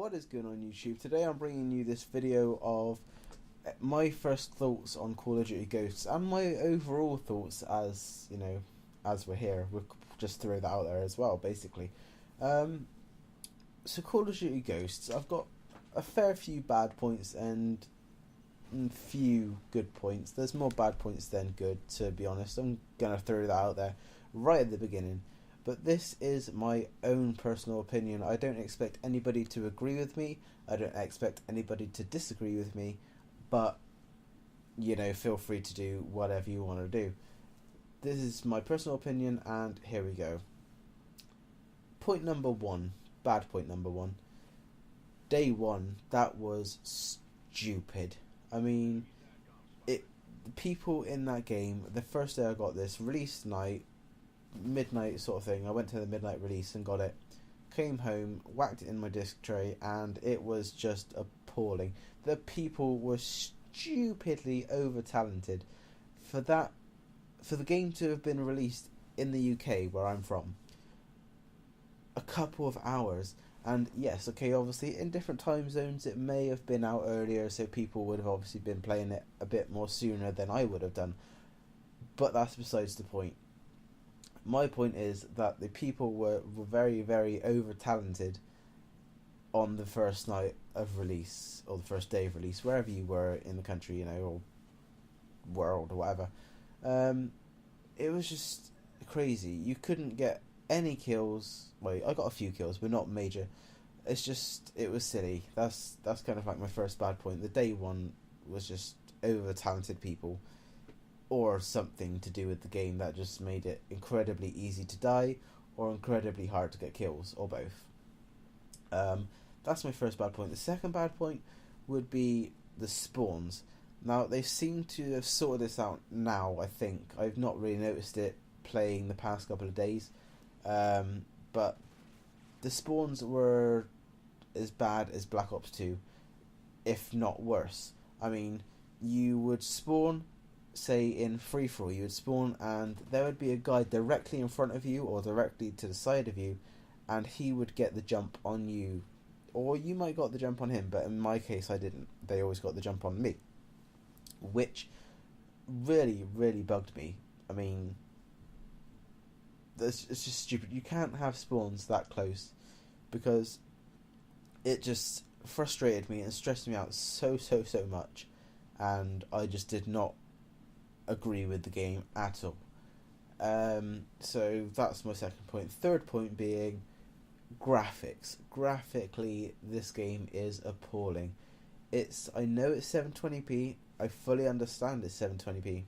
What is going on YouTube? Today I'm bringing you this video of my first thoughts on Call of Duty Ghosts and my overall thoughts as, as we're here. We'll just throw that out there as well, basically. So Call of Duty Ghosts, I've got a fair few bad points and few good points. There's more bad points than good, to be honest. I'm going to throw that out there right at the beginning. But this is my own personal opinion. I don't expect anybody to agree with me. I don't expect anybody to disagree with me. But, feel free to do whatever you want to do. This is my personal opinion, and here we go. Point number one. Bad point number one. Day one, that was stupid. I mean, the people in that game, the first day I got this, release night, midnight sort of thing. I went to the midnight release and got it, came home, whacked it in my disc tray, and it was just appalling. The people were stupidly over talented for the game to have been released in the UK, where I'm from, a couple of hours. And yes, okay, obviously in different time zones it may have been out earlier, so people would have obviously been playing it a bit more sooner than I would have done, but that's besides the point. My point is that the people were very, very over talented on the first night of release, or the first day of release, wherever you were in the country, or world or whatever. It was just crazy. You couldn't get any kills. Well, I got a few kills, but not major. It was silly. That's kind of like my first bad point. The day one was just over talented people, or something to do with the game that just made it incredibly easy to die, or incredibly hard to get kills, or both. That's my first bad point. The second bad point would be the spawns. Now, they seem to have sorted this out now, I think. I've not really noticed it playing the past couple of days. But the spawns were as bad as Black Ops 2, if not worse. I mean, you would spawn, say in free-for-all, you would spawn and there would be a guy directly in front of you or directly to the side of you, and he would get the jump on you, or you might got the jump on him, but in my case I didn't. They always got the jump on me, which really, really bugged me. I mean, it's just stupid. You can't have spawns that close, because it just frustrated me and stressed me out so much, and I just did not agree with the game at all. So that's my second point. Third point being graphics. Graphically, this game is appalling. I know it's 720p. I fully understand it's 720p.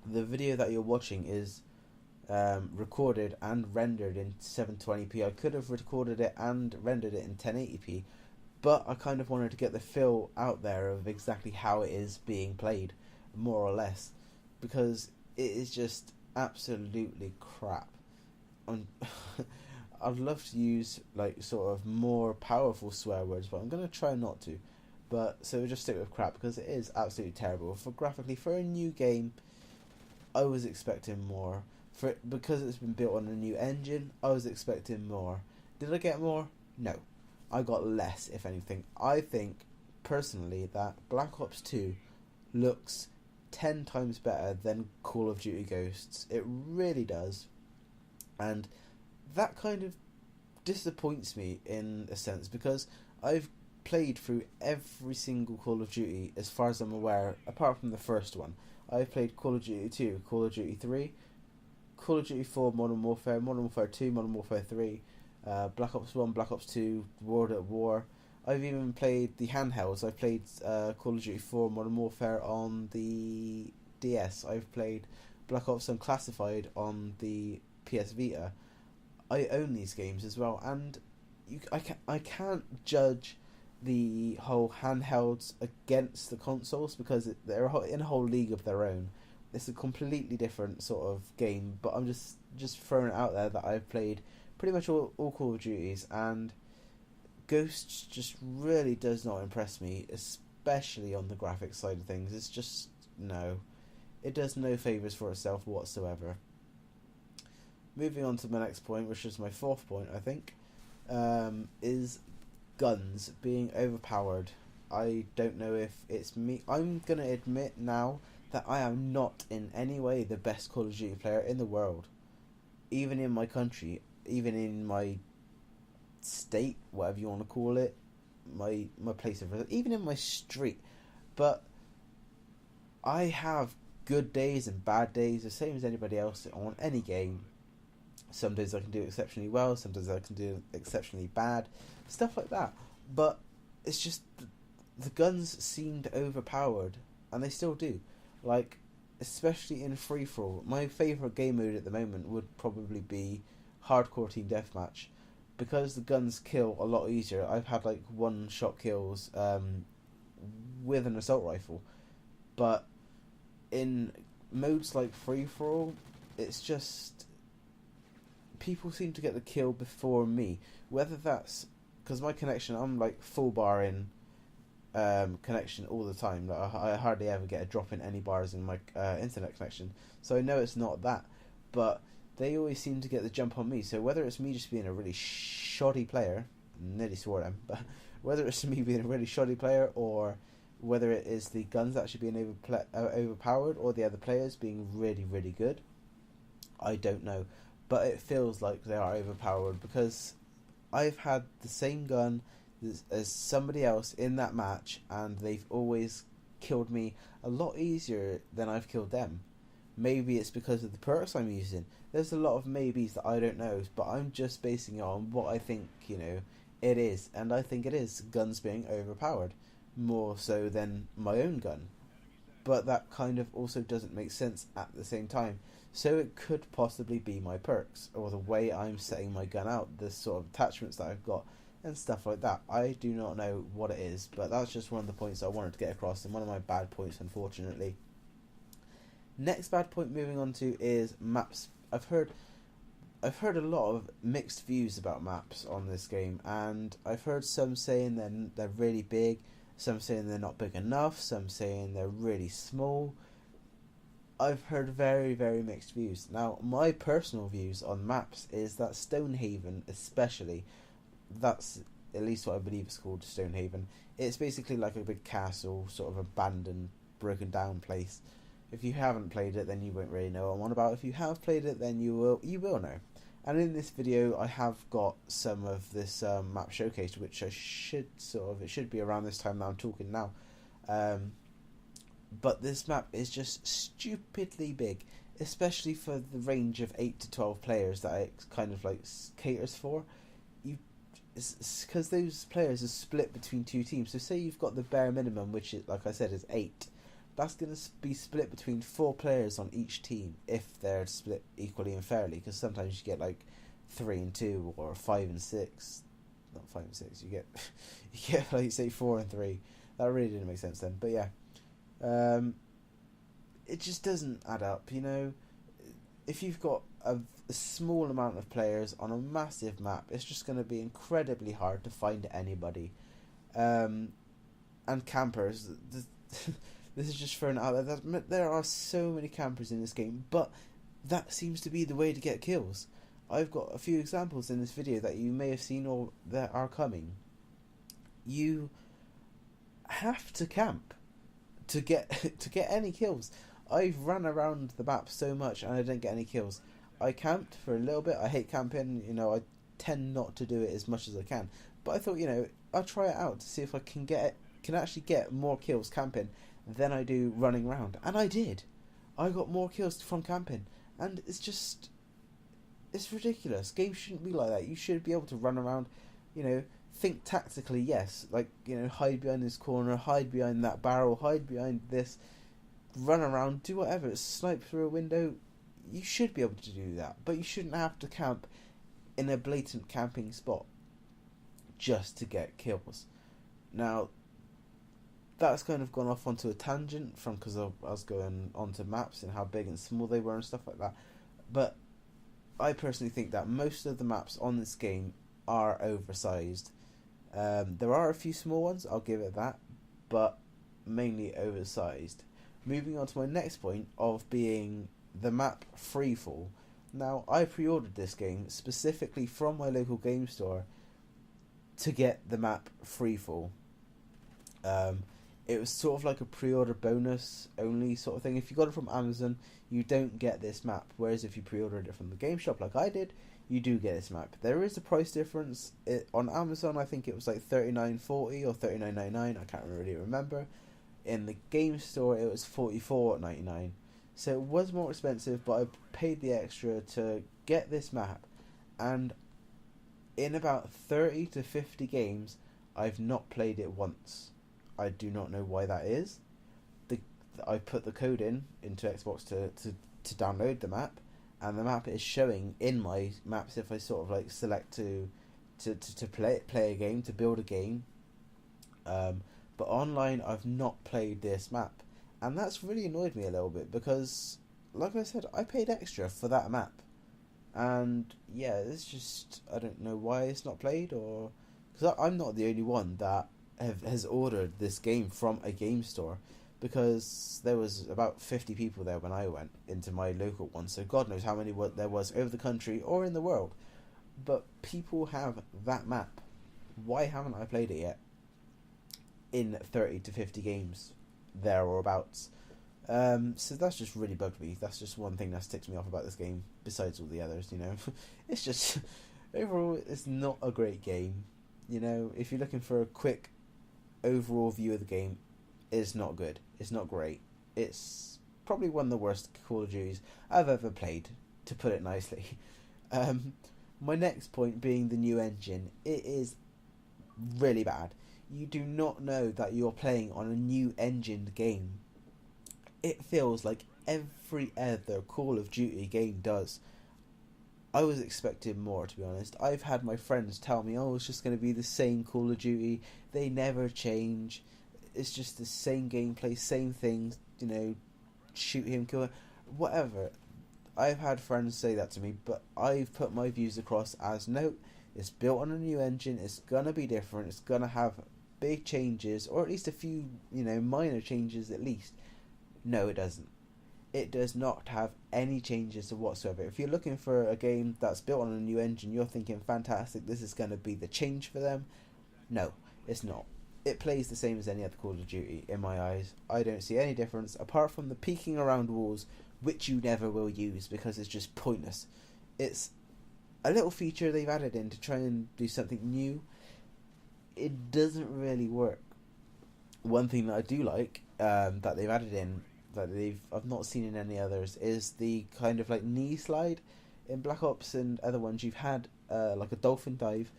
The video that you're watching is recorded and rendered in 720p. I could have recorded it and rendered it in 1080p, but I kind of wanted to get the feel out there of exactly how it is being played, more or less, because it is just absolutely crap. I'd love to use sort of more powerful swear words, but I'm going to try not to. But so we'll just stick with crap, because it is absolutely terrible. Graphically, for a new game, I was expecting more. Because it's been built on a new engine, I was expecting more. Did I get more? No. I got less, if anything. I think, personally, that Black Ops 2 looks 10 times better than Call of Duty Ghosts. It really does. And that kind of disappoints me in a sense, because I've played through every single Call of Duty, as far as I'm aware, apart from the first one. I've played Call of Duty 2, Call of Duty 3, Call of Duty 4, Modern Warfare 2, Modern Warfare 3, Black Ops 1, Black Ops 2, World at War. I've even played the handhelds. I've played Call of Duty 4, Modern Warfare on the DS. I've played Black Ops Unclassified on the PS Vita. I own these games as well, and I can't judge the whole handhelds against the consoles, because they're in a whole league of their own. It's a completely different sort of game, but I'm just throwing it out there that I've played pretty much all Call of Duties, and Ghosts just really does not impress me, especially on the graphics side of things. It's just, no. It does no favours for itself whatsoever. Moving on to my next point, which is my fourth point, I think, is guns being overpowered. I don't know if it's me. I'm going to admit now that I am not in any way the best Call of Duty player in the world. Even in my country, even in my state, whatever you want to call it, my place of residence, even in my street. But I have good days and bad days, the same as anybody else on any game. Some days I can do exceptionally well, some days I can do exceptionally bad, stuff like that. But it's just the guns seemed overpowered, and they still do. Like, especially in free for all. My favourite game mode at the moment would probably be hardcore team deathmatch, because the guns kill a lot easier. I've had like one shot kills with an assault rifle, but in modes like free for all, it's just people seem to get the kill before me. Whether that's because my connection, I'm like full bar in connection all the time. Like, I hardly ever get a drop in any bars in my internet connection, so I know it's not that. But they always seem to get the jump on me. So whether it's me just being a really shoddy player, nearly swore them, but whether it's me being a really shoddy player, or whether it is the guns actually being overpowered, or the other players being really, really good, I don't know. But it feels like they are overpowered, because I've had the same gun as somebody else in that match, and they've always killed me a lot easier than I've killed them. Maybe it's because of the perks I'm using. There's a lot of maybes that I don't know, but I'm just basing it on what I think, it is. And I think it is guns being overpowered, more so than my own gun. But that kind of also doesn't make sense at the same time. So it could possibly be my perks, or the way I'm setting my gun out, the sort of attachments that I've got, and stuff like that. I do not know what it is, but that's just one of the points I wanted to get across, and one of my bad points, unfortunately. Next bad point moving on to is maps. I've heard a lot of mixed views about maps on this game, and I've heard some saying they're really big, some saying they're not big enough, some saying they're really small. I've heard very, very mixed views. Now, my personal views on maps is that Stonehaven, especially, that's at least what I believe it's called, Stonehaven. It's basically like a big castle, sort of abandoned, broken down place. If you haven't played it, then you won't really know what I'm on about. If you have played it, then you will know. And in this video, I have got some of this map showcased, which it should be around this time that I'm talking now. But this map is just stupidly big, especially for the range of 8 to 12 players that it kind of like caters for. Because those players are split between two teams. So say you've got the bare minimum, which is, like I said, is 8. That's going to be split between 4 players on each team, if they're split equally and fairly. Because sometimes you get like 3 and 2, or 5 and 6. Not 5 and 6. You get like say 4 and 3. That really didn't make sense then. But yeah, it just doesn't add up. If you've got a small amount of players on a massive map, it's just going to be incredibly hard to find anybody. And campers. This is just thrown out there. There are so many campers in this game, but that seems to be the way to get kills. I've got a few examples in this video that you may have seen or that are coming. You have to camp to get any kills. I've run around the map so much and I didn't get any kills. I camped for a little bit. I hate camping. I tend not to do it as much as I can. But I thought, I'll try it out to see if I can actually get more kills camping than I do running around. And I did. I got more kills from camping. And it's ridiculous. Games shouldn't be like that. You should be able to run around, think tactically, yes. Like, hide behind this corner, hide behind that barrel, hide behind this, run around, do whatever, snipe through a window. You should be able to do that. But you shouldn't have to camp in a blatant camping spot just to get kills. Now, that's kind of gone off onto a tangent because I was going onto maps and how big and small they were and stuff like that. But I personally think that most of the maps on this game are oversized. There are a few small ones, I'll give it that, but mainly oversized. Moving on to my next point of being the map Freefall. Now, I pre-ordered this game specifically from my local game store to get the map Freefall. It was sort of like a pre-order bonus only sort of thing. If you got it from Amazon, you don't get this map. Whereas if you pre-ordered it from the game shop like I did, you do get this map. There is a price difference. On Amazon, I think it was like $39.40 or $39.99. I can't really remember. In the game store, it was $44.99. So it was more expensive, but I paid the extra to get this map. And in about 30 to 50 games, I've not played it once. I do not know why that is. I put the code into Xbox to download the map, and the map is showing in my maps if I sort of like select to play a game, to build a game. But online, I've not played this map, and that's really annoyed me a little bit because, like I said, I paid extra for that map, and yeah, it's just, I don't know why it's not played, or because I'm not the only one that has ordered this game from a game store, because there was about 50 people there when I went into my local one, so God knows how many there was over the country or in the world. But people have that map. Why haven't I played it yet? In 30 to 50 games there or abouts. So that's just really bugged me. That's just one thing that ticks me off about this game, besides all the others, you know. It's just, overall, it's not a great game. You know, if you're looking for a quick overall view of the game, it's not good. It's not great. It's probably one of the worst Call of Duties I've ever played, to put it nicely. My next point being the new engine. It is really bad. You do not know that you're playing on a new engined game. It feels like every other Call of Duty game does. I was expecting more, to be honest. I've had my friends tell me, oh, it's just going to be the same Call of Duty. They never change. It's just the same gameplay, same things, you know, shoot him, kill him, whatever. I've had friends say that to me, but I've put my views across as, no, it's built on a new engine, it's going to be different, it's going to have big changes, or at least a few, you know, minor changes at least. No, it doesn't. It does not have any changes whatsoever. If you're looking for a game that's built on a new engine, you're thinking, fantastic, this is going to be the change for them. No, it's not. It plays the same as any other Call of Duty, in my eyes. I don't see any difference, apart from the peeking around walls, which you never will use, because it's just pointless. It's a little feature they've added in to try and do something new. It doesn't really work. One thing that I do like, that they've added in, that I've not seen in any others, is the kind of like knee slide. In Black Ops and other ones, you've had like a dolphin dive.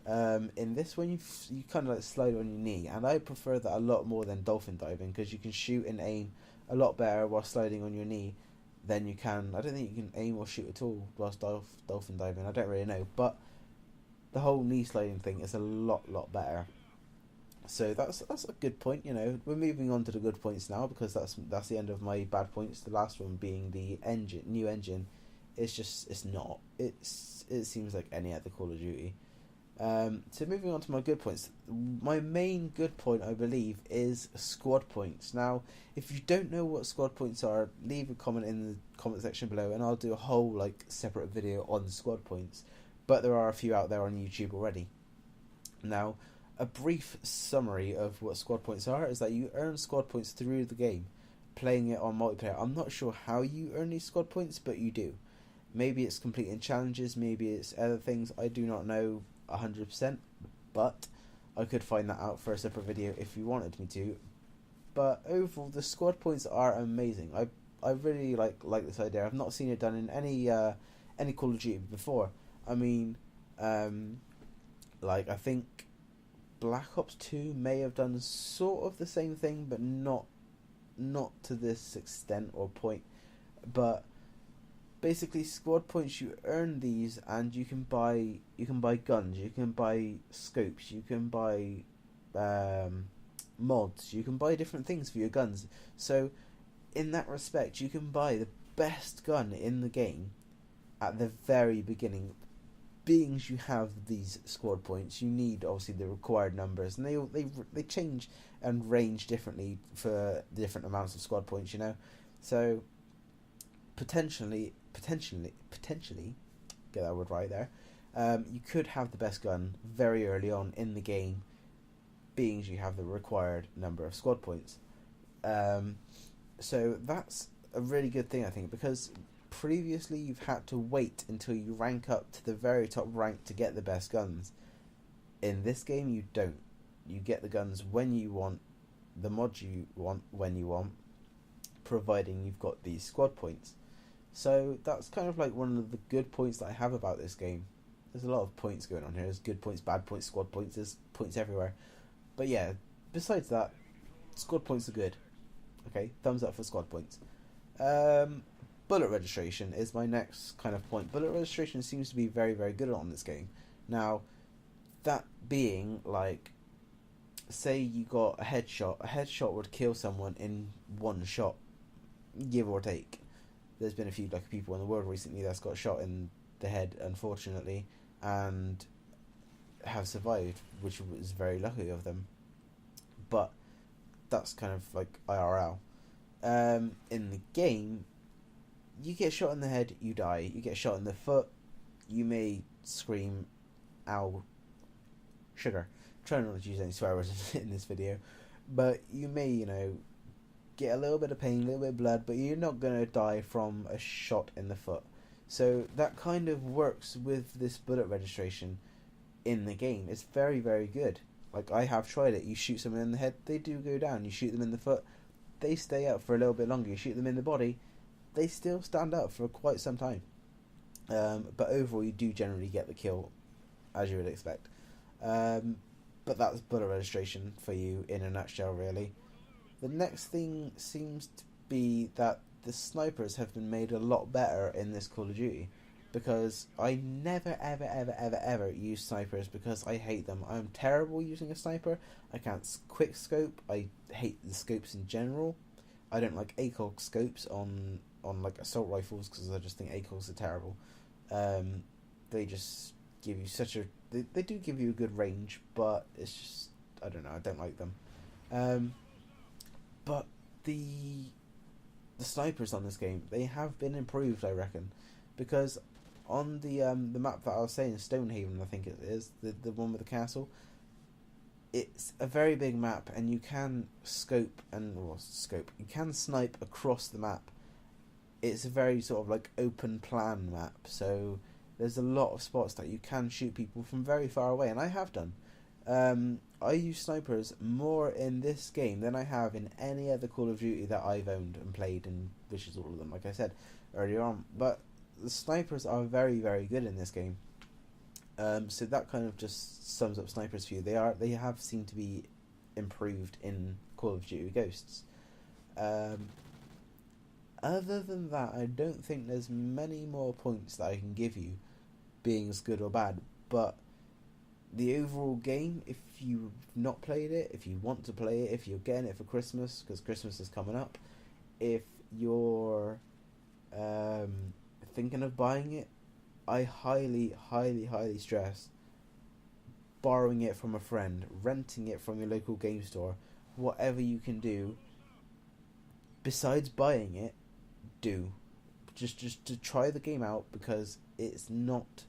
In this one, you kind of like slide on your knee, and I prefer that a lot more than dolphin diving, because you can shoot and aim a lot better while sliding on your knee than you can. I don't think you can aim or shoot at all whilst dolphin diving. I don't really know, but the whole knee sliding thing is a lot better. So that's a good point. You know, we're moving on to the good points now, because that's the end of my bad points. The last one being the new engine. It's not. It seems like any other Call of Duty. So moving on to my good points. My main good point, I believe, is squad points. Now, if you don't know what squad points are, leave a comment in the comment section below, and I'll do a whole like separate video on squad points. But there are a few out there on YouTube already. Now, a brief summary of what squad points are is that you earn squad points through the game, playing it on multiplayer. I'm not sure how you earn these squad points, but you do. Maybe it's completing challenges, maybe it's other things. I do not know 100%, but I could find that out for a separate video if you wanted me to. But overall, the squad points are amazing. I really like this idea. I've not seen it done in any Call of Duty before. I mean, like I think Black Ops 2 may have done sort of the same thing, but not to this extent or point. But basically, squad points, you earn these, and you can buy guns, you can buy scopes, you can buy mods, you can buy different things for your guns. So in that respect, you can buy the best gun in the game at the very beginning. Being you have these squad points, you need obviously the required numbers, and they change and range differently for the different amounts of squad points, you know. So potentially, get that word right there. You could have the best gun very early on in the game, being you have the required number of squad points. Um, so that's a really good thing, I think, because previously you've had to wait until you rank up to the very top rank to get the best guns. In this game, you don't. You get the guns when you want, the mods you want when you want, providing you've got these squad points. So that's kind of like one of the good points that I have about this game. There's a lot of points going on here. There's good points, bad points, squad points. There's points everywhere. But yeah, besides that, squad points are good. Okay, thumbs up for squad points. Bullet registration is my next kind of point. Bullet registration seems to be very, very good on this game. Now, that being like, say you got a headshot would kill someone in one shot, give or take. There's been a few like people in the world recently that's got shot in the head, unfortunately, and have survived, which was very lucky of them. But that's kind of like IRL. In the game, you get shot in the head, you die. You get shot in the foot, you may scream, ow, sugar. I'm trying not to use any swear words in this video, but you may, get a little bit of pain, a little bit of blood, but you're not going to die from a shot in the foot. So that kind of works with this bullet registration in the game. It's very, very good. Like, I have tried it. You shoot someone in the head, they do go down. You shoot them in the foot, they stay up for a little bit longer. You shoot them in the body, they still stand up for quite some time. But overall, you do generally get the kill, as you would expect. But that's bullet registration for you in a nutshell, really. The next thing seems to be that the snipers have been made a lot better in this Call of Duty, because I never ever use snipers because I hate them. I'm terrible using a sniper. I can't quick scope. I hate the scopes in general. I don't like ACOG scopes on like assault rifles because I just think ACOGs are terrible. They just give you such a they do give you a good range, but it's just, I don't know, I don't like them. But the snipers on this game, they have been improved, I reckon, because on the map that I was saying, Stonehaven, I think it is, the one with the castle, it's a very big map, and you can you can snipe across the map. It's a very sort of like open plan map, so there's a lot of spots that you can shoot people from very far away, and I have done. I use snipers more in this game than I have in any other Call of Duty that I've owned and played, and which is all of them, like I said earlier on. But the snipers are very, very good in this game. So that kind of just sums up snipers for you. They have seemed to be improved in Call of Duty Ghosts. Other than that, I don't think there's many more points that I can give you, being as good or bad. But the overall game, if you've not played it, if you want to play it, if you're getting it for Christmas, because Christmas is coming up, if you're thinking of buying it, I highly stress borrowing it from a friend, renting it from your local game store, whatever you can do besides buying it, do. Just to try the game out, because it's not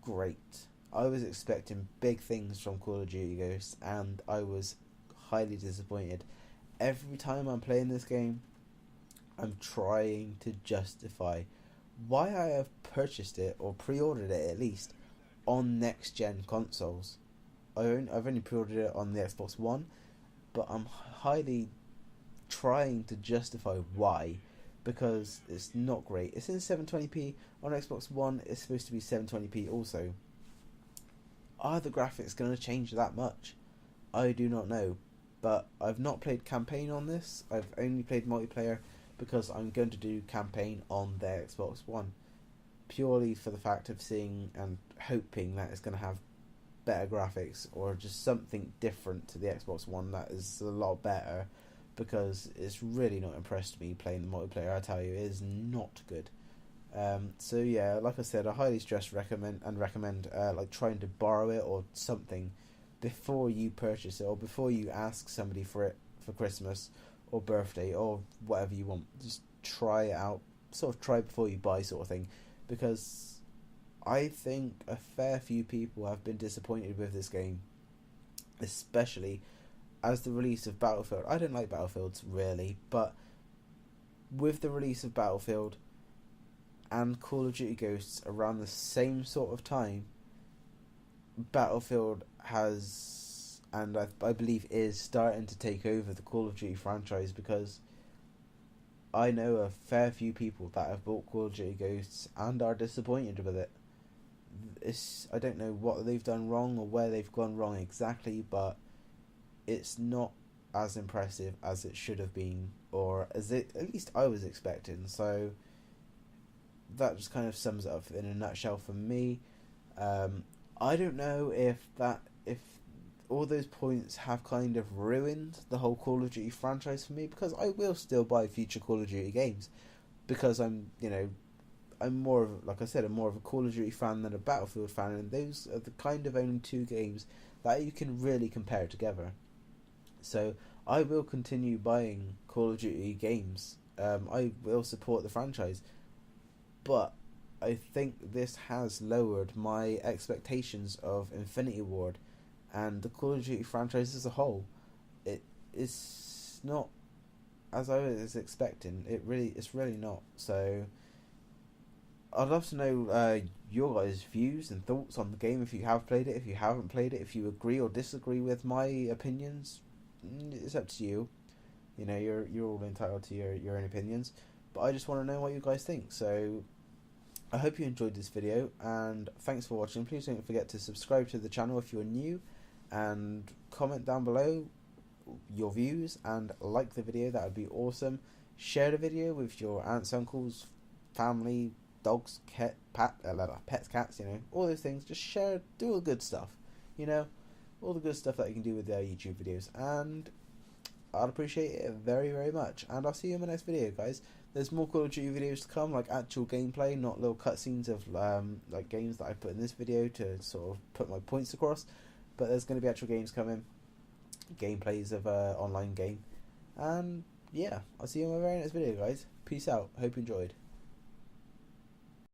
great. I was expecting big things from Call of Duty Ghosts, and I was highly disappointed. Every time I'm playing this game, I'm trying to justify why I have purchased it, or pre-ordered it at least, on next-gen consoles. I've only pre-ordered it on the Xbox One, but I'm highly trying to justify why, because it's not great. It's in 720p on Xbox One. It's supposed to be 720p also. Are the graphics going to change that much? I do not know, but I've not played campaign on this. I've only played multiplayer because I'm going to do campaign on the Xbox One, purely for the fact of seeing and hoping that it's going to have better graphics, or just something different to the Xbox One that is a lot better, because it's really not impressed me playing the multiplayer. I tell you, it is not good. So yeah, like I said, I highly recommend like trying to borrow it or something before you purchase it, or before you ask somebody for it for Christmas or birthday or whatever you want. Just try it out, sort of try before you buy, sort of thing, because I think a fair few people have been disappointed with this game, especially as the release of Battlefield. I don't like Battlefields really, but with the release of Battlefield and Call of Duty Ghosts around the same sort of time, Battlefield has, and I believe is, starting to take over the Call of Duty franchise, because I know a fair few people that have bought Call of Duty Ghosts and are disappointed with it. I don't know what they've done wrong or where they've gone wrong exactly, but it's not as impressive as it should have been, or as it at least I was expecting. So that just kind of sums it up in a nutshell for me. I don't know if all those points have kind of ruined the whole Call of Duty franchise for me, because I will still buy future Call of Duty games, because I'm more of, like I said, I'm more of a Call of Duty fan than a Battlefield fan, and those are the kind of only two games that you can really compare together. So I will continue buying Call of Duty games. I will support the franchise, but I think this has lowered my expectations of Infinity Ward and the Call of Duty franchise as a whole. It is not as I was expecting. It's really not. So I'd love to know your guys' views and thoughts on the game, if you have played it, if you haven't played it, if you agree or disagree with my opinions. It's up to you. You're all entitled to your own opinions, but I just want to know what you guys think. So I hope you enjoyed this video, and thanks for watching. Please don't forget to subscribe to the channel if you're new, and comment down below your views, and like the video. That would be awesome. Share the video with your aunts, uncles, family, dogs, pets, cats, all those things. Just share, do all the good stuff, all the good stuff that you can do with their YouTube videos, and I'd appreciate it very, very much. And I'll see you in my next video, guys. There's more Call of Duty videos to come, like actual gameplay, not little cutscenes of like games that I put in this video to sort of put my points across. But there's going to be actual games coming, gameplays of online game, and yeah, I'll see you in my very next video, guys. Peace out. Hope you enjoyed.